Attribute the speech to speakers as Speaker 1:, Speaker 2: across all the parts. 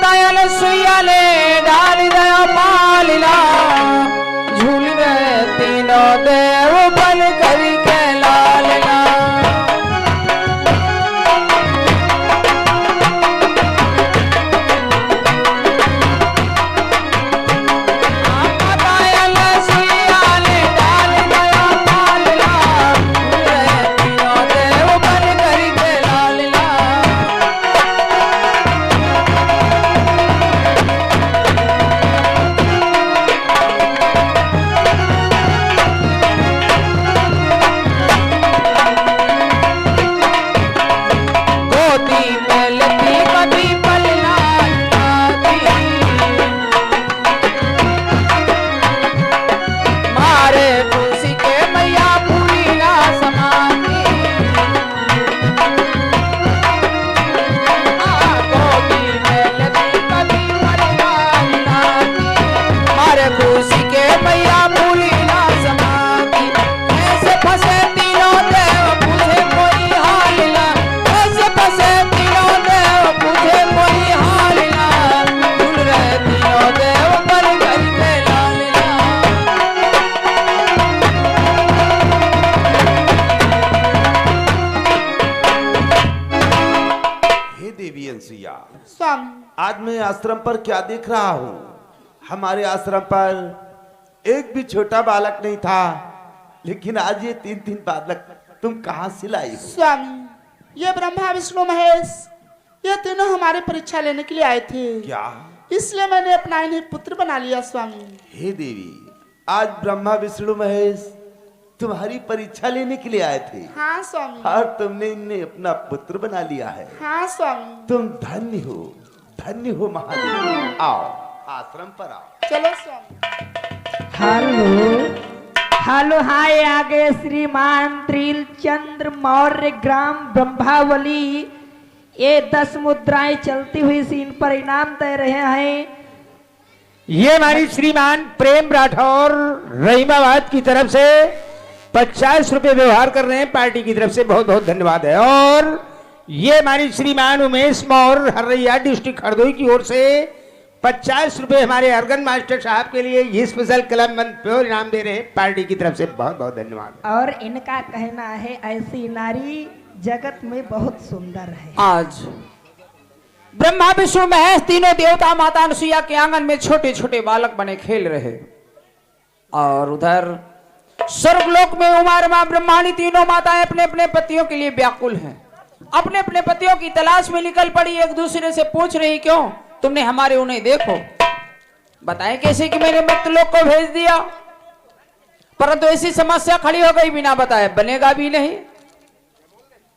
Speaker 1: दयाल सुइया ले डाल दया पालिला झूल गए तीनों देव बन कर के लालना
Speaker 2: आज मैं आश्रम पर क्या देख रहा हूँ? हमारे आश्रम पर एक भी छोटा बालक नहीं था, लेकिन आज ये तीन बालक तुम कहाँ से लाई हो?
Speaker 3: स्वामी, ये ब्रह्मा विष्णु महेश ये तीनों हमारे परीक्षा लेने के लिए आए थे।
Speaker 2: क्या?
Speaker 3: इसलिए मैंने अपना इन्हें पुत्र बना लिया स्वामी।
Speaker 2: हे देवी, आज ब्रह्मा विष्णु महेश तुम्हारी परीक्षा लेने के लिए आए थे?
Speaker 3: हाँ स्वामी।
Speaker 2: और तुमने इन्हें अपना पुत्र बना लिया है?
Speaker 3: हाँ स्वामी।
Speaker 2: तुम धन्य हो महादेव। आओ आश्रम पर आओ।
Speaker 3: चलो स्वामी।
Speaker 4: हेलो हाय आगे श्रीमान त्रिलचंद्र मौर्य ग्राम ब्रह्मावली ये 10 मुद्राएं चलती हुई सीन पर इनाम दे रहे हैं।
Speaker 1: ये हमारी श्रीमान प्रेम राठौर रहीमाबाद की तरफ से 50 रुपए व्यवहार कर रहे हैं, पार्टी की तरफ से बहुत बहुत धन्यवाद है। और ये हमारी श्रीमान उमेश मौर्य हरैया डिस्ट्रिक्ट हरदोई की ओर से 50 रुपए हमारे अर्गन मास्टर साहब के लिए ये स्पेशल क्लब मंथ प्योर इनाम दे रहे हैं, पार्टी की तरफ से बहुत बहुत धन्यवाद।
Speaker 4: और इनका कहना है ऐसी नारी जगत में बहुत सुंदर है।
Speaker 1: आज ब्रह्मा विष्णु महेश तीनों देवता माता अनुसुईया के आंगन में छोटे छोटे बालक बने खेल रहे, और उधर स्वर्गलोक में उमा रमा ब्रह्माणी तीनों माताएं अपने अपने पतियों के लिए व्याकुल हैं, अपने अपने पतियों की तलाश में निकल पड़ी, एक दूसरे से पूछ रही क्यों तुमने हमारे उन्हें देखो, बताएं कैसे कि मैंने मृतलोक को भेज दिया, परंतु ऐसी समस्या खड़ी हो गई, बिना बताए बनेगा भी नहीं।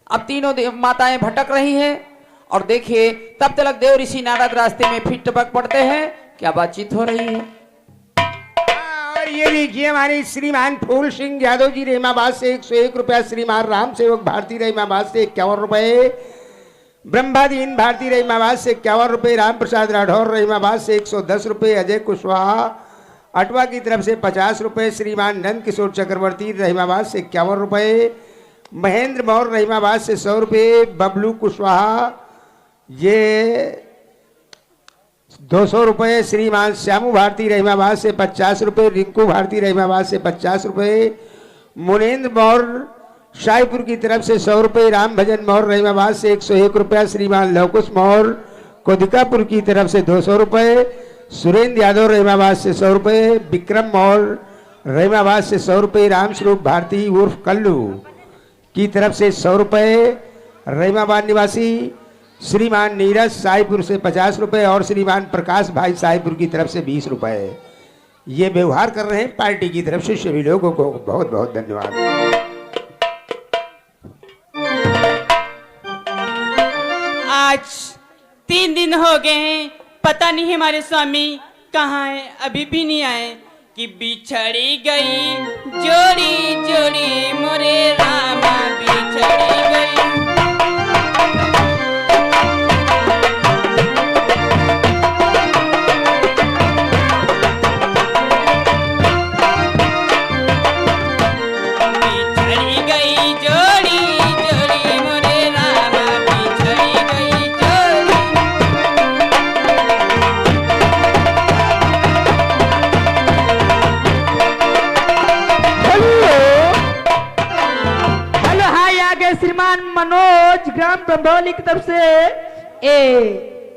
Speaker 1: अब तीनों माताएं भटक रही हैं, और देखिए तब तक देव ऋषि नारद रास्ते में फिर टपक पड़ते हैं, क्या बातचीत हो रही है। और ये देखिए हमारे श्रीमान फूल सिंह यादव जी रहीमाबाद से 101 रुपया, श्रीमान राम सेवक भारती रहीमाबाद से 51 रुपए, ब्रह्मादीन भारती रहीमाबाद से 51 रुपए, राम प्रसाद राठौर रहीमाबाद से 110 रुपए, अजय कुशवाहा अटवा की तरफ से 50 रुपए, श्रीमान नंद किशोर चक्रवर्ती रहीमाबाद से 51 रुपए, महेंद्र मौर्य रहीमाबाद से 100 रुपए, बबलू कुशवाहा ये 200 रुपए, श्रीमान श्यामू भारती रहीमाबाद से 50 रुपए, रिंकू भारती रहीमाबाद से 50 रुपए, मुनेन्द्र मौर्य शाहीपुर की तरफ से 100 रुपए, राम भजन मौर्य रहीमाबाद से 101 रुपया, श्रीमान लवकुश मौर्य कोदिकापुर की तरफ से 200 रुपए, सुरेंद्र यादव रहीमाबाद से 100 रुपए, विक्रम मौर्य रहीमाबाद से 100 रुपए, राम स्वरूप भारती उर्फ कल्लू की तरफ से 100 रुपए, रहीमाबाद निवासी श्रीमान नीरज शाहीपुर से 50 रुपए, और श्रीमान प्रकाश भाई शाहीपुर की तरफ से 20 रुपए ये व्यवहार कर रहे हैं, पार्टी की तरफ से सभी लोगों को बहुत बहुत धन्यवाद।
Speaker 5: आज 3 दिन हो गए हैं, पता नहीं हमारे स्वामी कहाँ है, अभी भी नहीं आए कि बिछड़ी गई जोड़ी जोड़ी मोरे रामा बिछड़ी गई।
Speaker 4: ग्राम ब्रह्मवाली की तरफ से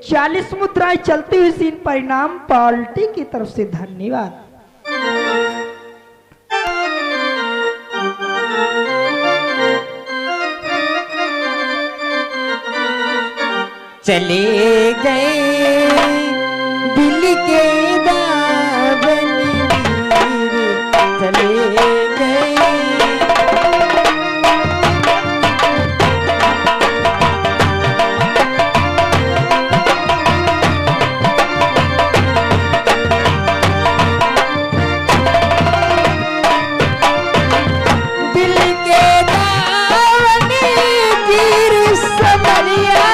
Speaker 4: 40 मुद्राएं चलती हुई सीन परिणाम पार्टी की तरफ से धन्यवाद।
Speaker 5: चले गए दिल के दामन वीर, चले गए। दिल के दामन वीर समरिया,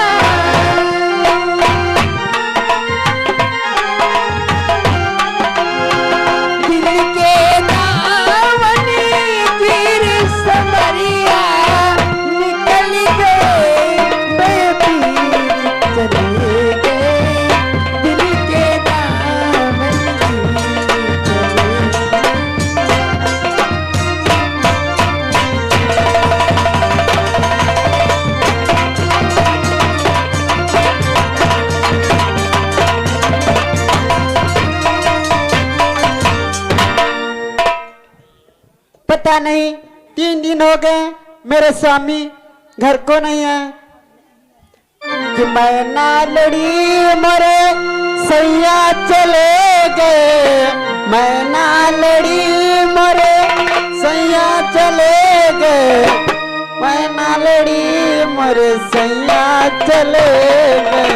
Speaker 6: पता नहीं 3 दिन हो गए मेरे स्वामी घर को नहीं है। कि मैं ना लड़ी मोरे सैया चले गए, मैं ना लड़ी मोरे सैया चले गए, मैं ना लड़ी मोरे सैया चले गए।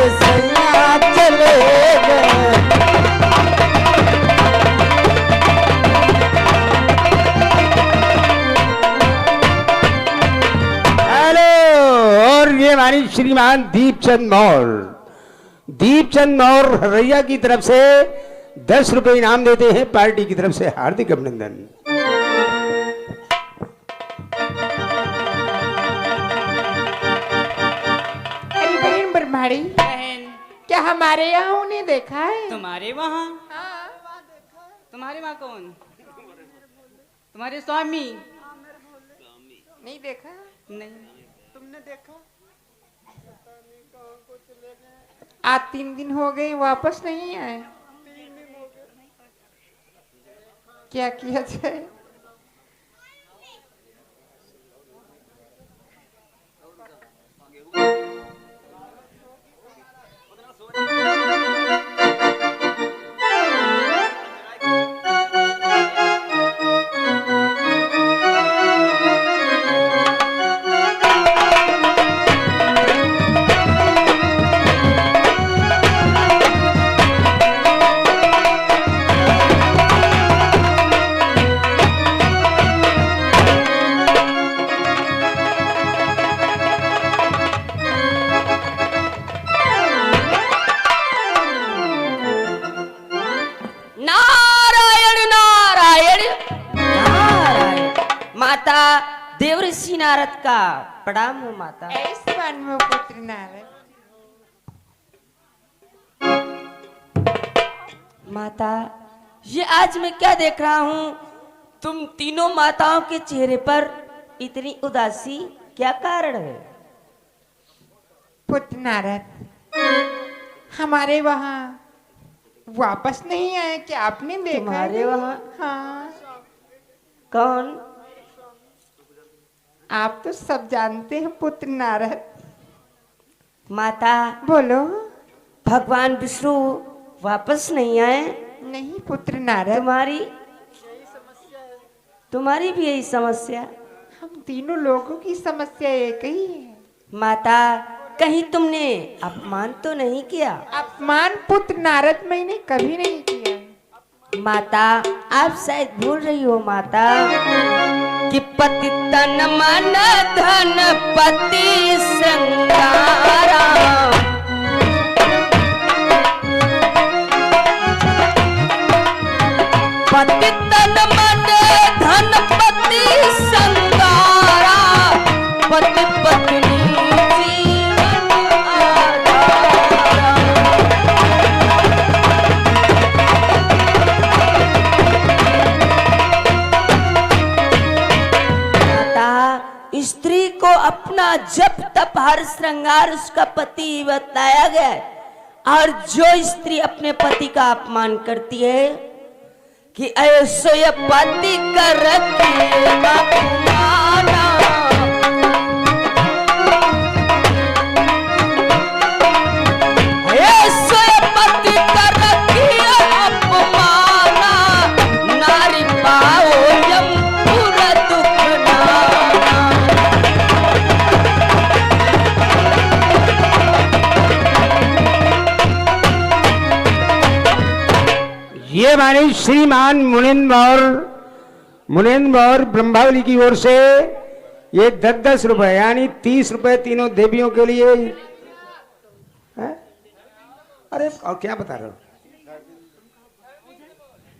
Speaker 6: सैया चले गए।
Speaker 7: हेलो, और ये हमारी श्रीमान दीपचंद मौर्य, दीपचंद मौर्य हरैया की तरफ से 10 रुपए इनाम देते हैं। पार्टी की तरफ से हार्दिक अभिनंदन।
Speaker 3: ब्रह्माड़ी, क्या हमारे यहाँ उन्हें देखा है?
Speaker 5: तुम्हारे वहाँ? तुम्हारे वहाँ कौन? तुम्हारे स्वामी?
Speaker 3: नहीं देखा?
Speaker 5: नहीं।
Speaker 3: तुमने देखा? आज 3 दिन हो गए वापस नहीं आए। क्या किया जाए?
Speaker 8: माता देवऋषि नारद का प्रणाम हो माता।
Speaker 3: ऐसा पुत्र नारद।
Speaker 8: माता, ये आज मैं क्या देख रहा हूँ? तुम तीनों माताओं के चेहरे पर इतनी उदासी, क्या कारण है?
Speaker 3: पुत्र नारद, हमारे वहाँ वापस नहीं आए, क्या आपने देखा?
Speaker 8: तुम्हारे वहाँ?
Speaker 3: हाँ।
Speaker 8: कौन?
Speaker 3: आप तो सब जानते हैं पुत्र नारद।
Speaker 8: माता
Speaker 3: बोलो।
Speaker 8: भगवान विष्णु वापस नहीं आए?
Speaker 3: नहीं पुत्र नारद,
Speaker 8: तुम्हारी भी यही समस्या?
Speaker 3: हम तीनों लोगों की समस्या एक ही है।
Speaker 8: माता, कहीं तुमने अपमान तो नहीं किया?
Speaker 3: अपमान पुत्र नारद मैंने कभी नहीं किया।
Speaker 8: माता, आप शायद भूल रही हो माता कि पति तन मन धन पति संगारा। पति तन मन धन पति संगारा, पति पत्नी जीवन आधारा। अपना जप तप हर श्रृंगार उसका पति बताया गया है। और जो स्त्री अपने पति का अपमान करती है कि ऐसो ये पति करती है अपमाना। ऐसो ये पति करती है अपमाना, नारी पाओ यम पूरा दुख नाना।
Speaker 7: ये माने श्रीमान मुनिंद्र मौर्य ब्रह्मावली की ओर से ये 10-10 रुपए यानी 30 रुपए तीनों देवियों के लिए है? अरे और क्या बता रहे हो?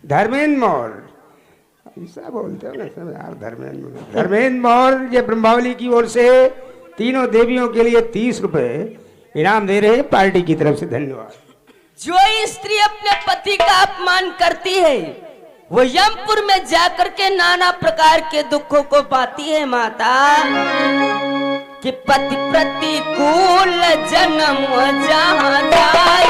Speaker 7: धर्मेंद्र मौर्य ऐसा बोलते हो ना सब यार। धर्मेंद्र मौर्य ये ब्रह्मावली की ओर से तीनों देवियों के लिए 30 रुपए इनाम दे रहे हैं पार्टी की तरफ से। धन्यवाद।
Speaker 8: जो स्त्री अपने पति का अपमान करती है वो यमपुर में जाकर के नाना प्रकार के दुखों को पाती है माता। कि पति प्रतिकूल जन्म जहाँ जाए,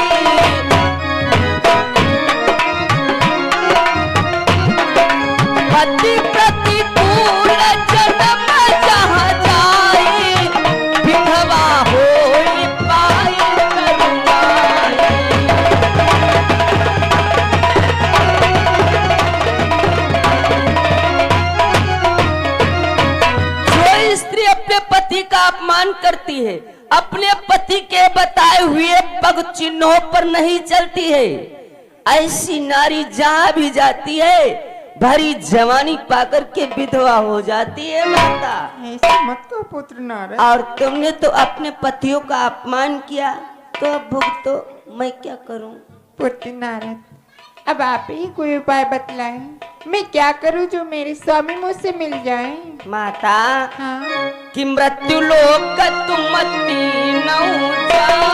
Speaker 8: पति प्रतिकूल जन्म जहाँ जाए, विधवा हो पाए करुणाई। जो स्त्री अपने पति का अपमान करती है, अपने पति के बताए हुए पग चिन्हों पर नहीं चलती है, ऐसी नारी जहां भी जाती है भरी जवानी पाकर के विधवा हो जाती है माता।
Speaker 3: ऐसे मत कहो पुत्र नारद।
Speaker 8: और तुमने तो अपने पतियों का अपमान किया तो अब भुगतो, मैं क्या करूं?
Speaker 3: पुत्र नारद, अब आप ही कोई उपाय बतलाएं। मैं क्या करूं जो मेरे स्वामी मुझसे मिल जाए?
Speaker 8: माता
Speaker 3: हाँ।
Speaker 8: कि मृत्यु लोक तुम मती नौ जाओ,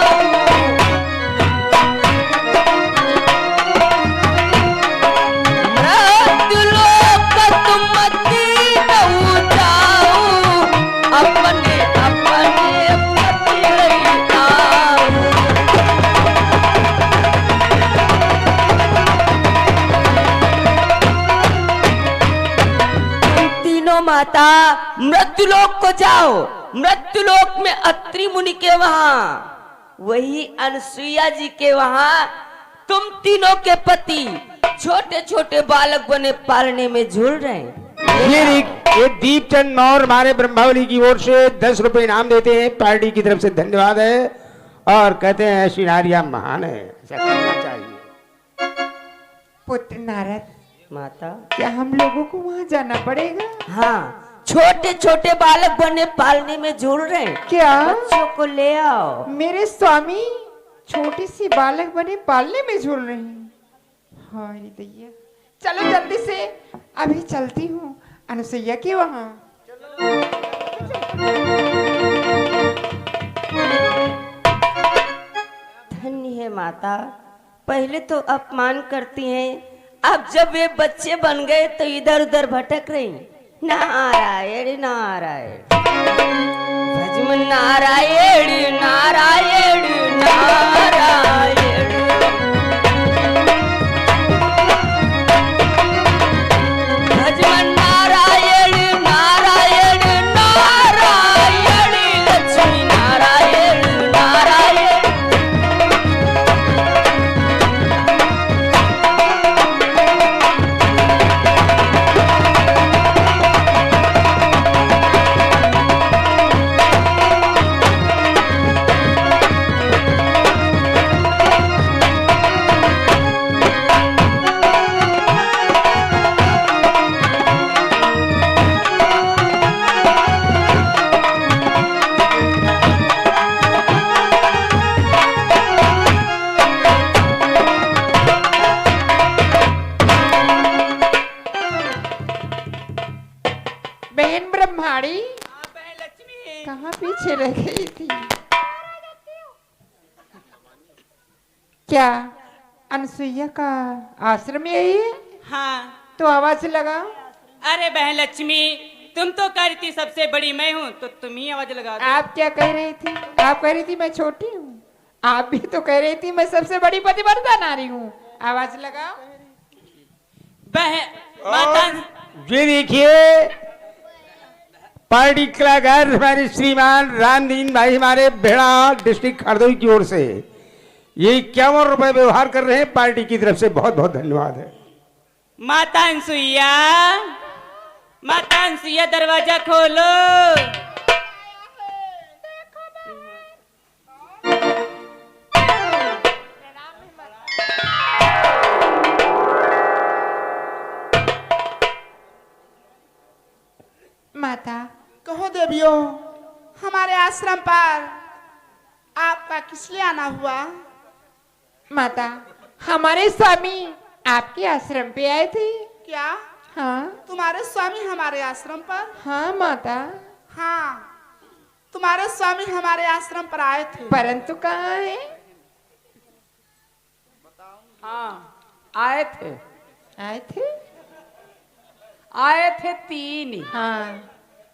Speaker 8: मृत्यु लोक तुम मती नौ जाओ, अपने अपने पति लई आओ। तीनों माता मृत्युलोक को जाओ। मृत्युलोक में अत्रि मुनि के वहां, वही अनसुईया जी के वहां तुम तीनों के पति छोटे छोटे बालक बने पालने में झूल रहे हैं।
Speaker 7: ये दीपचंद मौर्य हमारे ब्रह्मावली की ओर से 10 रुपए इनाम देते हैं पार्टी की तरफ से। धन्यवाद है। और कहते हैं ऐसी नारियां महान है, ऐसा करना चाहिए।
Speaker 3: पुत्र नारद,
Speaker 8: माता
Speaker 3: क्या हम लोगों को वहाँ जाना पड़ेगा?
Speaker 8: हाँ, छोटे छोटे बालक बने पालने में झूल रहे हैं।
Speaker 3: क्या?
Speaker 8: बच्चों को ले आओ।
Speaker 3: मेरे स्वामी छोटी सी बालक बने पालने में झूल रहे हैं। हाय दैया, चलो जल्दी से, अभी चलती हूँ अनुसैया के वहाँ।
Speaker 8: धन्य है माता, पहले तो अपमान करती हैं, अब जब वे बच्चे बन गए तो इधर उधर भटक रही। नारायण नारायण भजमन नारायण नारायण नारायण। भजमन नारायण नारायण नारायण लक्ष्मी नारायण नारायण।
Speaker 3: बहन ब्रह्माणी कहाँ पीछे रह गई थी? क्या अनसुईया का आश्रम यही है?
Speaker 5: हाँ।
Speaker 3: तो आवाज लगाओ।
Speaker 5: अरे बहन लक्ष्मी, तुम तो कह रही थी सबसे बड़ी मैं हूँ, तो तुम ही आवाज लगा दो।
Speaker 3: आप क्या कह रही थी? आप कह रही थी मैं छोटी हूँ। आप भी तो कह रही थी मैं सबसे बड़ी पतिव्रता नारी हूँ। आवाज लगाओ।
Speaker 5: माता
Speaker 7: ये देखिए पार्टी कलाकार हमारे श्रीमान रामदीन भाई हमारे बेड़ा डिस्ट्रिक्ट हरदोई की ओर से ये 51 रुपए व्यवहार कर रहे हैं। पार्टी की तरफ से बहुत बहुत धन्यवाद है।
Speaker 5: माता अनसुईया, माता अनसुईया दरवाजा खोलो।
Speaker 3: माता
Speaker 9: कहो देवियों, हमारे आश्रम पर आपका किस लिए आना हुआ?
Speaker 3: माता हमारे स्वामी आपके आश्रम पे आए थे।
Speaker 9: क्या
Speaker 3: हाँ
Speaker 9: तुम्हारे स्वामी हमारे आश्रम पर?
Speaker 3: हाँ माता।
Speaker 9: हाँ, तुम्हारे स्वामी हमारे आश्रम पर आए थे,
Speaker 3: परंतु कहाँ है?
Speaker 1: हाँ आए थे।
Speaker 3: आए थे?
Speaker 1: आए थे 3।
Speaker 3: हाँ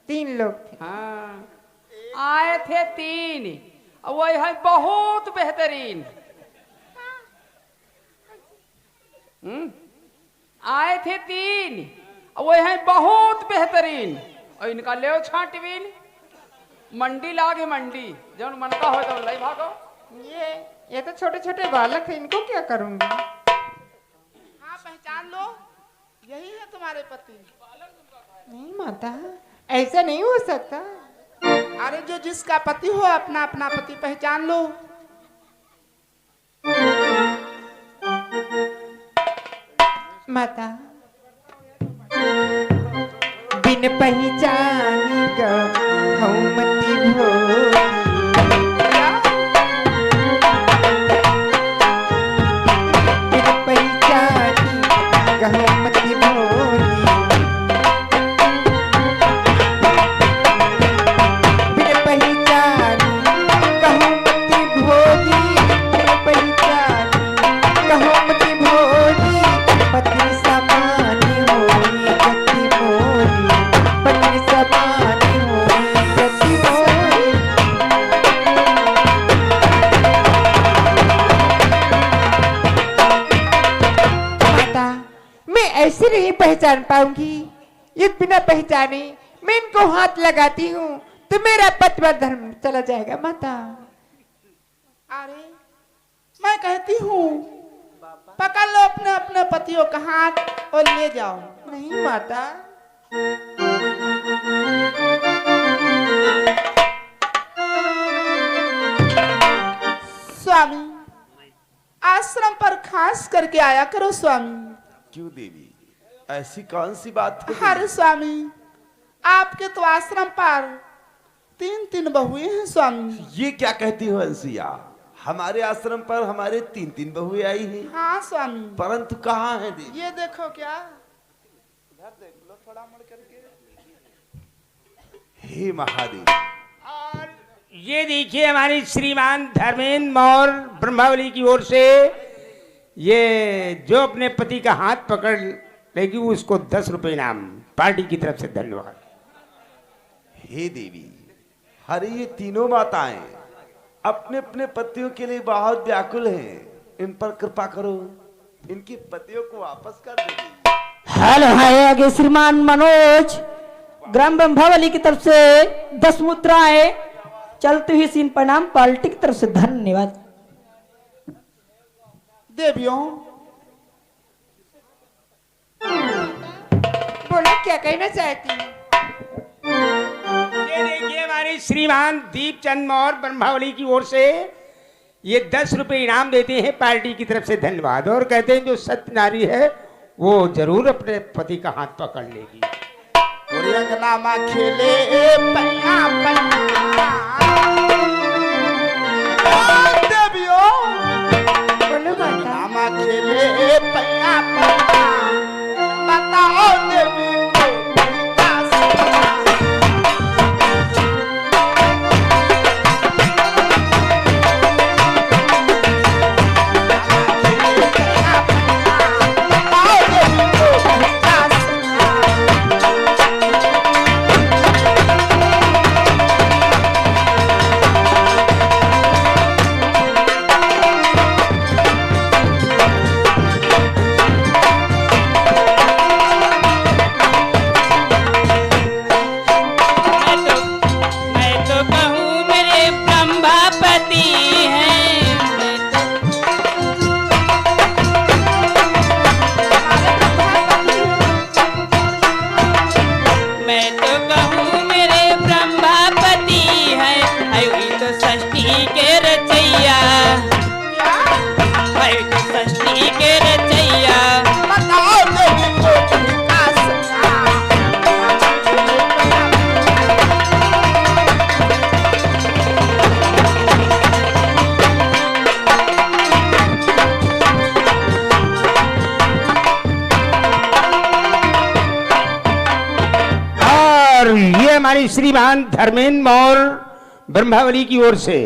Speaker 3: 3 लोग थे।
Speaker 1: हाँ आए थे 3। वही है बहुत बेहतरीन। आए थे 3। वही है बहुत बेहतरीन। और इनका ले छाटवीन मंडी लागे मंडी जब मन का हो तो लई भागो।
Speaker 3: ये तो छोटे छोटे बालक है, इनको क्या करूंगी?
Speaker 9: हाँ पहचान लो, यही है तुम्हारे पति।
Speaker 3: नहीं माता, ऐसा नहीं हो सकता।
Speaker 9: अरे जो जिसका पति हो अपना अपना पति पहचान लो।
Speaker 3: माता बिन पहचानी का हम मती भोगी। बिन पहचानी का हम मती भोगी। बिन पहचानी का हम मती भोगी। बिन पहचानी का हम मती भोगी। पति समानी होई गति मोरी। पति समानी होई गति मोरी। माता मैं ऐसे नहीं पहचान पाऊंगी। ये बिना पहचाने मैं इनको हाथ लगाती हूँ तो मेरा पतिव्रत धर्म चला जाएगा। माता
Speaker 9: अरे मैं कहती हूँ पकड़ लो अपने अपने पतियों का हाथ और ले जाओ।
Speaker 3: नहीं माता।
Speaker 9: स्वामी आश्रम पर खास करके आया करो स्वामी।
Speaker 2: क्यों देवी, ऐसी कौन सी बात हो गई?
Speaker 9: अरे स्वामी आपके तो आश्रम पर 3 बहुएं हैं स्वामी।
Speaker 2: ये क्या कहती हो अंसिया? हमारे आश्रम पर हमारे 3 बहुएं आई हैं,
Speaker 9: हाँ स्वामी।
Speaker 2: परंतु कहाँ है देवी?
Speaker 9: ये देखो क्या, इधर देख लो थोड़ा मुड़ करके।
Speaker 2: हे महादेव,
Speaker 7: और ये देखिए हमारी श्रीमान धर्मेंद्र मौर्य ब्रह्मावली की ओर से ये जो अपने पति का हाथ पकड़ लेगी उसको 10 रुपए इनाम। पार्टी की तरफ से धन्यवाद।
Speaker 2: हे देवी, हरे ये तीनों माताएं अपने अपने पतियों के लिए बहुत व्याकुल हैं। इन पर कृपा करो, इनके पतियों को वापस कर देगी।
Speaker 4: हेलो हाय आगे श्रीमान मनोज ग्राम ब्रह्मावली की तरफ से 10 मुद्राएं चलती हुई सीन प्रणाम। पार्टी की तरफ से धन्यवाद।
Speaker 9: देवियों
Speaker 3: बोलो क्या कहना चाहती हूँ?
Speaker 7: ये देखिए हमारे श्रीमान दीपचंद मौर्य ब्रह्मावली की ओर से ये 10 रुपए इनाम देते हैं। पार्टी की तरफ से धन्यवाद। और कहते हैं जो सत्य नारी है वो जरूर अपने पति का हाथ पकड़ लेगी।
Speaker 9: रंगनामा खेले पैया पैया। देवियों
Speaker 3: बोलो माता।
Speaker 9: रंगनामा खेले पैया पैया। बताओ देवी को क्या सीखना? बताओ देवी को क्या सीखना?
Speaker 5: मैं तो कहूँ मेरे ब्रह्मापति है वही तो षष्ठी के रचैया, है तो षष्ठी के रचैया।
Speaker 9: बताओ देवी को का सया।
Speaker 7: और ये हमारी श्रीमान धर्मेंद्र मौर ब्रह्मावली की ओर से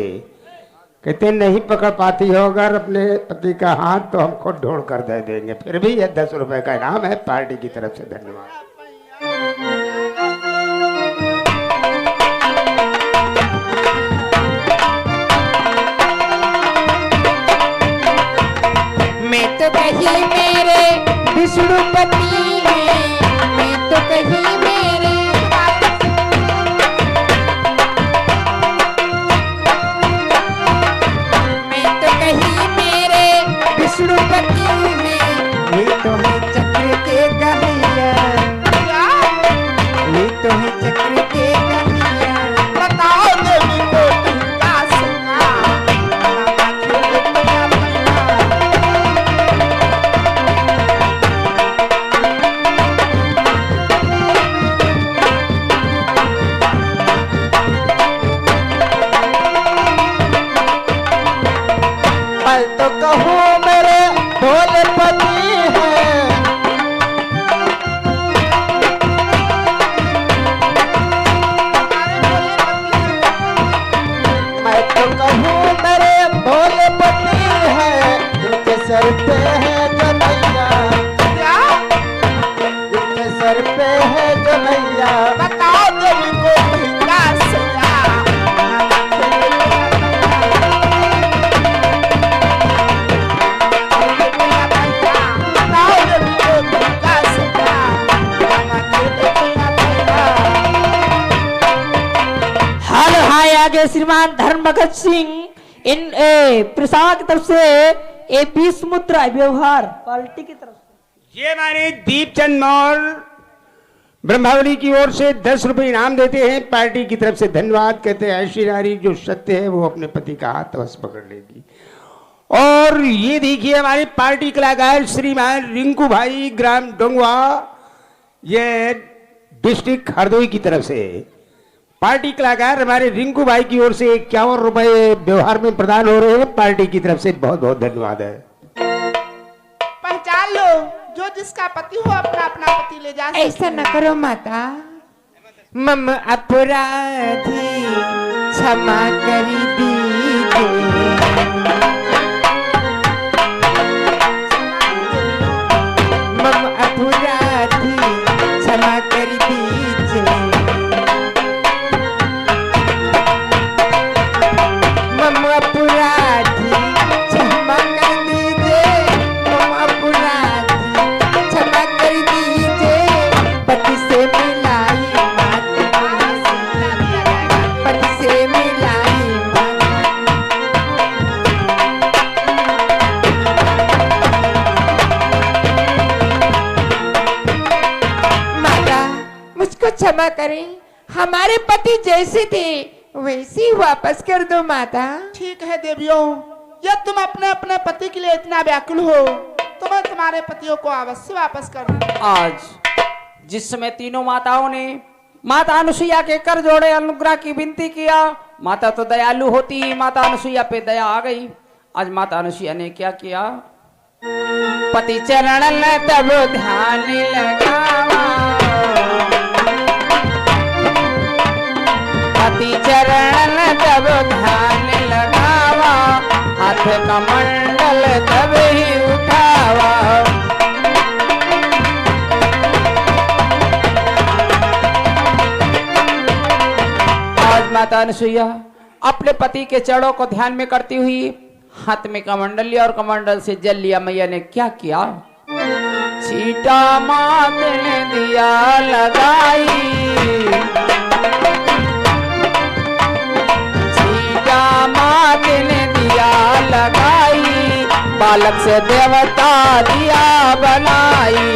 Speaker 7: कहते नहीं पकड़ पाती हो अगर अपने पति का हाथ तो हम खुद ढूंढ कर दे देंगे, फिर भी यह 10 रुपए का इनाम है पार्टी की तरफ से। धन्यवाद।
Speaker 3: मैं तो कहीं मेरे विष्णुपति है, मैं तो कहीं मेरे मैं तो कहीं मेरे विष्णुपति है, वे तो है चक्र के गहैया, वे तो है चक्र के गहैया।
Speaker 9: बताओ देवी को का सया।
Speaker 6: मैं तो कहूँ मेरे भोले पति है, मैं तो कहूँ मेरे भोले पति है, इनके सर पे है कन्हैया, इनके सर पे है कन्हैया।
Speaker 9: बताओ देवी को का सया। बताओ देवी को का सया।
Speaker 4: हाल हाय आगे श्रीमान धर्म भगत सिंह इन प्रसाद की तरफ से 20 मुद्रा व्यवहार पार्टी की तरफ से।
Speaker 7: ये हमारे दीपचंद मौर ब्रह्मावली की ओर से 10 रुपए इनाम देते हैं पार्टी की तरफ से। धन्यवाद। कहते हैं ऐसी नारी जो सत्य है वो अपने पति का हाथ अवश्य पकड़ लेगी। और ये देखिए हमारे पार्टी कलाकार श्रीमान रिंकू भाई ग्राम डोंगवा, ये डिस्ट्रिक्ट हरदोई की तरफ से पार्टी कलाकार हमारे रिंकू भाई की ओर से 51 रुपए व्यवहार में प्रदान हो रहे हैं पार्टी की तरफ से। बहुत बहुत धन्यवाद है।
Speaker 9: पहचान लो, जो जिसका पति हो अपना अपना पति ले जा सकते
Speaker 3: ऐसा न करो माता, मम अपराधी क्षमा करी दीजिए, मम अपराधी क्षमा करी दीजिए, मम अपराधी क्षमा कर दीजिए, मम अपराधी क्षमा कर दीजिए। पति से मिलाई पति से मिलाई माता, मुझको क्षमा करें। हमारे पति जैसे थे वैसे ही वापस कर दो माता।
Speaker 9: ठीक है देवियों, यदि तुम अपने अपने पति के लिए इतना व्याकुल हो तो मैं तुम्हारे पतियों को अवश्य वापस कर दूंगी।
Speaker 1: आज जिस समय तीनों माताओं ने माता अनुसुईया के कर जोड़े अनुग्रह की विनती किया, माता तो दयालु होती, माता अनुसुईया पे दया आ गई। आज माता अनुसुईया ने क्या किया? पति चरण तब ध्यान लगावा, पति चरण तब ध्यान लगावा, हाथ कमंडल तब ही उठावा। आज माता अनुसुईया अपने पति के चरणों को ध्यान में करती हुई हाथ में कमंडल लिया और कमंडल से जल लिया। मैया ने क्या किया? छीटा मात ने दिया लगाई, छीटा मात ने दिया लगाई, बालक से देवता दिया बनाई।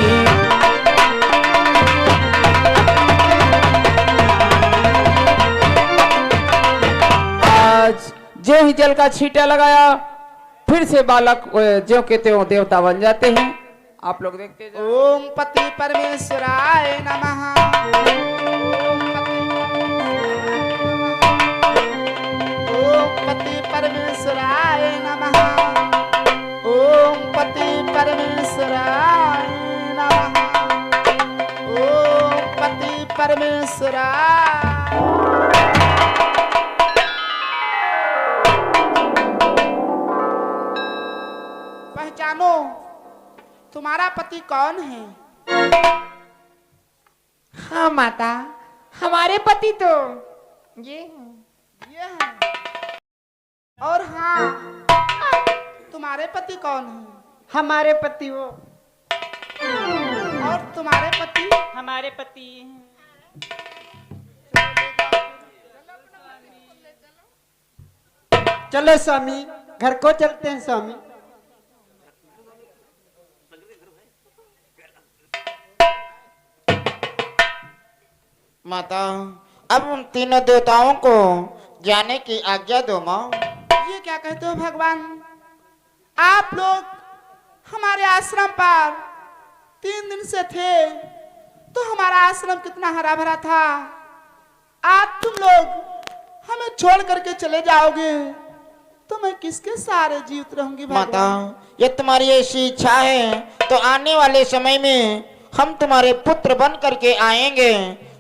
Speaker 1: वही जल का छींटा लगाया, फिर से बालक ज्यों के त्यों देवता बन जाते हैं। आप लोग देखते जाओ।
Speaker 9: ओम पति परमेश्वराय नमः। ओम पति परमेश्वराय नमः। ओम पति परमेश्वराय नमः। ओम पति परमेश्वराय। पहचानो तुम्हारा पति कौन है?
Speaker 3: हाँ माता, हमारे पति तो ये हैं।
Speaker 9: ये है। और हाँ, तुम्हारे पति कौन है?
Speaker 3: हमारे पति वो।
Speaker 9: और तुम्हारे पति?
Speaker 5: हमारे पति
Speaker 6: चलो स्वामी, घर को चलते हैं स्वामी।
Speaker 10: माता, अब उन तीनों देवताओं को जाने की आज्ञा दो माँ।
Speaker 9: ये क्या कहते हो भगवान? आप लोग हमारे आश्रम पर 3 दिन से थे, तो हमारा आश्रम कितना हरा भरा था। आज तुम लोग हमें छोड़ करके चले जाओगे तो मैं किसके सहारे जीवित रहूंगी भगवान?
Speaker 10: माता, ये तुम्हारी ऐसी इच्छा है तो आने वाले समय में हम तुम्हारे पुत्र बन करके आएंगे,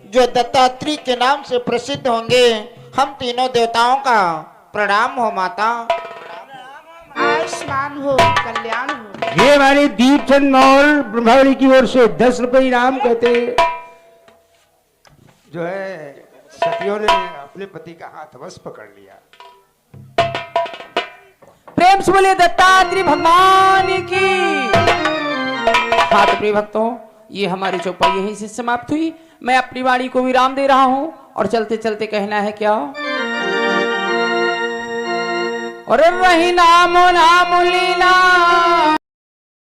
Speaker 10: जो दत्तात्रेय के नाम से प्रसिद्ध होंगे। हम तीनों देवताओं का प्रणाम हो माता।
Speaker 9: आयुष्मान हो, कल्याण हो।
Speaker 7: ये हमारे दीपचंद मौर्य ब्रह्मावली की ओर से 10 रुपए इनाम कहते जो है सतियों ने अपने पति का हाथ अवश्य पकड़ लिया।
Speaker 1: प्रेम से बोले दत्तात्रेय भगवान की। हाँ तो प्रिय भक्तों, ये हमारी चौपाई यहीं से समाप्त हुई। मैं अपनी वाणी को विराम दे रहा हूं और चलते चलते कहना है क्या? और रही नाम लीला